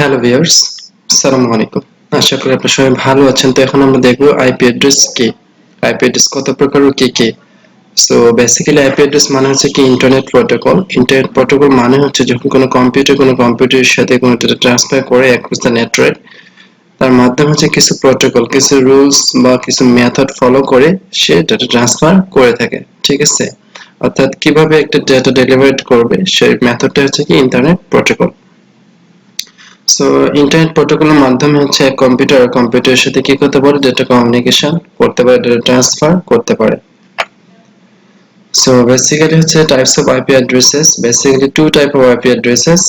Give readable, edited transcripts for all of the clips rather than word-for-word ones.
Hello viewers, আসসালামু আলাইকুম। আশা করি আপনারা সবাই ভালো আছেন। তো এখন আমরা দেখব আইপি অ্যাড্রেস কি, আইপি অ্যাড্রেস কত প্রকার ও কি কি। সো বেসিক্যালি আইপি অ্যাড্রেস মানে হচ্ছে কি ইন্টারনেট প্রোটোকল। ইন্টারনেট প্রোটোকল মানে হচ্ছে যখন কোনো কম্পিউটারের সাথে কোনো ডেটা ট্রান্সফার করে অ্যাক্রস দ্য নেটওয়ার্ক, তার মাধ্যমে হচ্ছে কিছু প্রোটোকল, কিছু রুলস বা কিছু মেথড ফলো করে সে ডেটা ট্রান্সফার করে থাকে। ঠিক আছে? অর্থাৎ কিভাবে একটা ডেটা ডেলিভার করবে সেই মেথডটা হচ্ছে কি ইন্টারনেট প্রোটোকল। সো ইন্টারনেট প্রোটোকলের মাধ্যমে হচ্ছে কম্পিউটারের সাথে কি করতে পারে, ডেটা কমিউনিকেশন করতে পারে, ডেটা ট্রান্সফার করতে পারে। সো বেসিক্যালি হচ্ছে types of IP addresses, basically two type of IP addresses.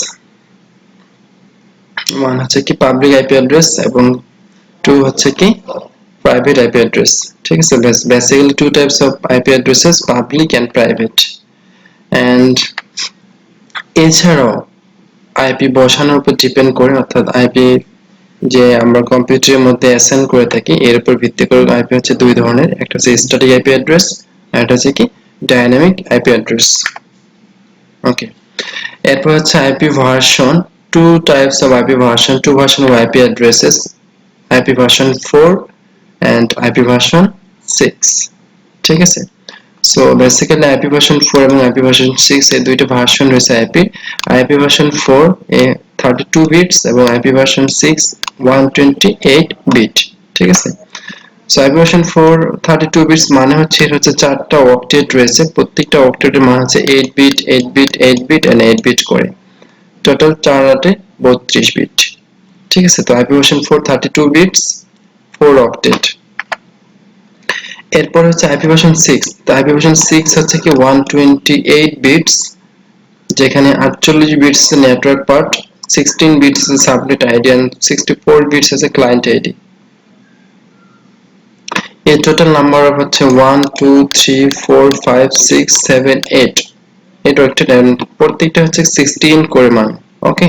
One হচ্ছে কি পাবলিক আইপি অ্যাড্রেস এবং টু হচ্ছে কি প্রাইভেট আইপি অ্যাড্রেস। ঠিক আছে, basically two types of IP addresses, public and private. And এছাড়াও আইপি বসানোর উপর ডিপেন্ড করে, অর্থাৎ আইপি যে আমরা কম্পিউটারের মধ্যে অ্যাসাইন করে থাকি এর উপর ভিত্তি করে আইপি হচ্ছে দুই ধরনের, একটা হচ্ছে স্ট্যাটিক আইপি অ্যাড্রেস আর একটা হচ্ছে কি ডাইনামিক আইপি অ্যাড্রেস। ওকে, এরপর হচ্ছে IP version, two types of IP version, two version of IP addresses, IP version 4 and IP version 6। ঠিক আছে, সো বেসিক্যালি আইপি ভার্সন 4 এবং আইপি ভার্সন 6 এই দুইটা ভার্সন রয়েছে আইপি। আইপি ভার্সন 4 এ 32 bits এবং IP version 6 128 bit. ঠিক আছে, so IP version 4 32 bits মানে হচ্ছে এর হচ্ছে চারটা অক্টেট রয়েছে, প্রত্যেকটা অক্টেটের মান হচ্ছে 8 bit 8 bit 8 bit and 8 bit করে, টোটাল 4 8 32 বিট। ঠিক আছে, তো আইপি ভার্সন 4 32 বিটস 4 অক্টেট। এরপর হচ্ছে আইপি ভার্সন 6, তো আইপি ভার্সন 6 হচ্ছে কি 128 বিটস, যেখানে 48 bits network part, 16 bits subnet ID and 64 bits আছে ক্লায়েন্ট আইডি। এর টোটাল নাম্বার অফ হচ্ছে 1 2 3 4 5 6 7 8, এটা একটা প্রত্যেকটা হচ্ছে 16 করে মান। ওকে,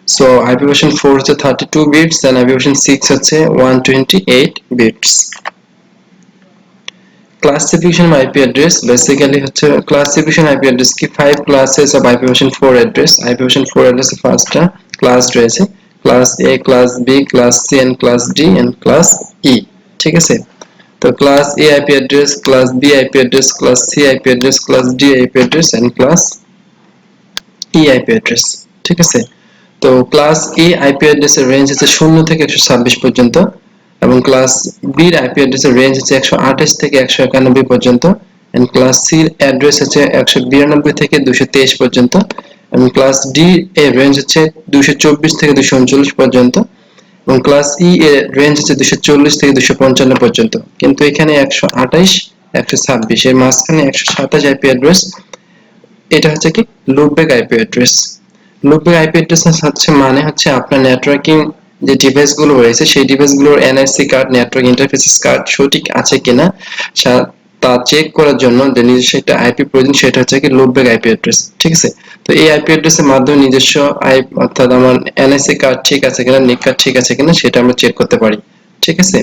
সো আইপি ভার্সন 4 হচ্ছে 32 বিটস এন্ড আইপি ভার্সন 6 হচ্ছে 128 bits. Classification of IP address, basically হচ্ছে classification IP address কি 5 classes of IP version 4 address। IP version 4 address এর ফার্স্টটা ক্লাস রয়েছে, class A, class B, class C and class D and class E। ঠিক আছে, তো class A IP address, class B IP address, class C IP address, class D IP address and class E IP address। ঠিক আছে, তো class A IP address এর range হচ্ছে 0 থেকে 126 পর্যন্ত এবং ক্লাস বি এর আইপি অ্যাড্রেসের রেঞ্জ হচ্ছে 128 থেকে 191 পর্যন্ত এন্ড ক্লাস সি এর অ্যাড্রেস হচ্ছে 192 থেকে 223 পর্যন্ত এবং ক্লাস ডি এর রেঞ্জ হচ্ছে 224 থেকে 239 পর্যন্ত এবং ক্লাস ই এর রেঞ্জ হচ্ছে 240 থেকে 255 পর্যন্ত। কিন্তু এখানে 128 126 এর মাঝখানে 127 আইপি অ্যাড্রেস, এটা হচ্ছে কি loopback IP address. Loopback IP address হচ্ছে মানে হচ্ছে আপনার নেটওয়ার্কিং যে ডিভাইসগুলো রয়েছে সেই ডিভাইসগুলোর NIC card, network interface card সঠিক আছে কিনা তা চেক করার জন্য যে নিজস্ব একটা আইপি প্রয়োজন, সেটা হচ্ছে কি লুপব্যাক আইপি অ্যাড্রেস। ঠিক আছে, তো এই আইপি অ্যাড্রেসের মাধ্যমে নিজস্ব আইপি অর্থাৎ আমার এনআইসি কার্ড ঠিক আছে কিনা, নিক কার্ড ঠিক আছে কিনা সেটা আমরা চেক করতে পারি। ঠিক আছে,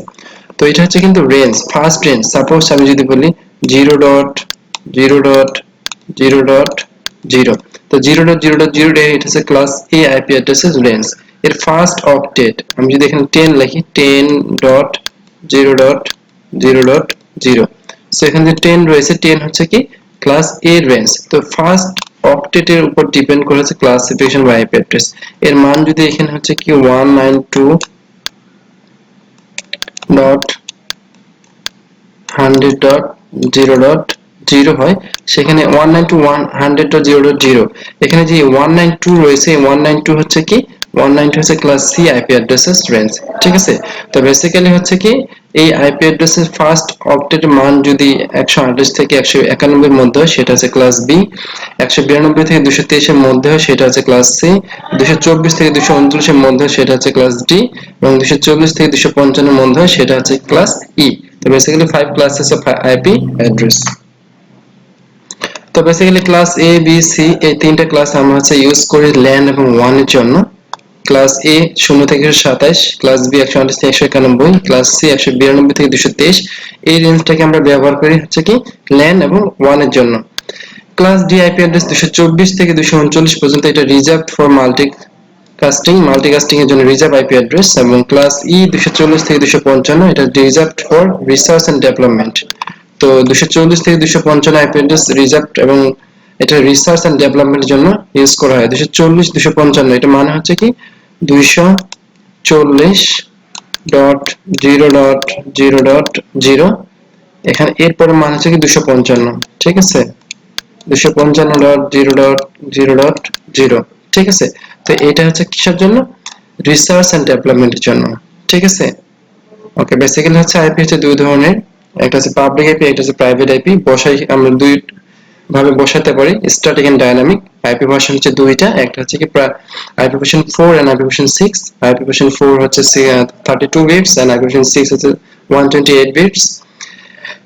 তো এটা হচ্ছে কিন্তু রেঞ্জ, ফার্স্ট রেঞ্জ। সাপোজ আমি যদি বলি 0.0.0.0, তো 0.0.0 এটা হচ্ছে ক্লাস এ আইপি অ্যাড্রেসের রেঞ্জ। এর ফার্স্ট অক্টেট আমি যদি এখানে 10 লিখি 10.0.0.0, সো এখানে যে 10 রয়েছে 10 হচ্ছে কি ক্লাস এ রেঞ্জ। তো ফার্স্ট অক্টেটের উপর ডিপেন্ড করে হচ্ছে ক্লাসিফিকেশন বাই আইপি অ্যাড্রেস। এর মান যদি এখানে হচ্ছে কি 192.100.0.0 হয়, সেখানে 192.100.0.0, এখানে যে 192 রয়েছে 192 হচ্ছে কি 192 হচ্ছে ক্লাস সি আইপি অ্যাড্রেসের রেঞ্জ। ঠিক আছে, তো বেসিক্যালি হচ্ছে কি এই আইপি অ্যাড্রেসের ফার্স্ট অক্টেটের মান যদি 128 থেকে 191 এর মধ্যে হয় সেটা হচ্ছে ক্লাস বি, 192 থেকে 223 এর মধ্যে হয় সেটা হচ্ছে ক্লাস সি, 224 থেকে 229 এর মধ্যে হয় সেটা হচ্ছে ক্লাস ডি এবং 240 থেকে 255 এর মধ্যে হয় সেটা হচ্ছে ক্লাস ই। তো basically 5 classes of IP address. তো basically class A B C এই তিনটা ক্লাস আমরা হচ্ছে ইউজ করি ল্যান এবং ওয়ান এর জন্য। ক্লাস এ 0 থেকে 127, ক্লাস বি 128 থেকে 191, ক্লাস সি 192 থেকে 223, এই রেঞ্জটাকে আমরা ব্যবহার করি হচ্ছে কি ল্যান এবং ওয়ান এর জন্য। ক্লাস ডি আইপি অ্যাড্রেস 224 থেকে 239 পর্যন্ত, এটা reserved for multicasting multicasting এর জন্য রিজার্ভ আইপি অ্যাড্রেস, এবং ক্লাস ই 240 থেকে 255 এটা reserved for research and development. তো 240 থেকে 255 আইপি অ্যাড্রেস রিজার্ভড এবং এটা রিসার্চ এন্ড ডেভেলপমেন্টের জন্য ইউজ করা হয়। 240 255 এটা মানে হচ্ছে কি 240.0.0.0 এখানে এরপরে মান হচ্ছে কি 255, ঠিক আছে, 255.0.0.0, ঠিক আছে। তো এটা হচ্ছে কিসের জন্য? রিসার্চ এন্ড ডেভেলপমেন্টের জন্য, ঠিক আছে। ওকে, বেসিক্যালি হচ্ছে আইপি হচ্ছে দুই ধরনের, একটা হচ্ছে পাবলিক আইপি, একটা হচ্ছে প্রাইভেট আইপি। বসাই আমরা দুই ভাবে বসাতে পারি, static and dynamic. IP version হচ্ছে দুইটা, একটা হচ্ছে কি IP version 4 and IP version 6। IP version 4 হচ্ছে 32 বিটস এন্ড আইপি ভার্সন 6 হচ্ছে 128 bits.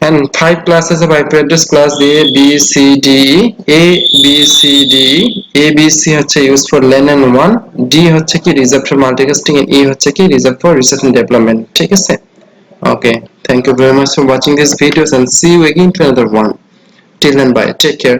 and 5 classes of IP address: class A, B, C, D, E. A, B, C, D, E. A, B, C হচ্ছে used for LAN and WAN, D হচ্ছে কি reserved for multicasting, and E হচ্ছে কি reserved for research and development, ঠিক আছে। Okay, thank you very much for watching these videos and see you again to another one. Till then, bye, take care.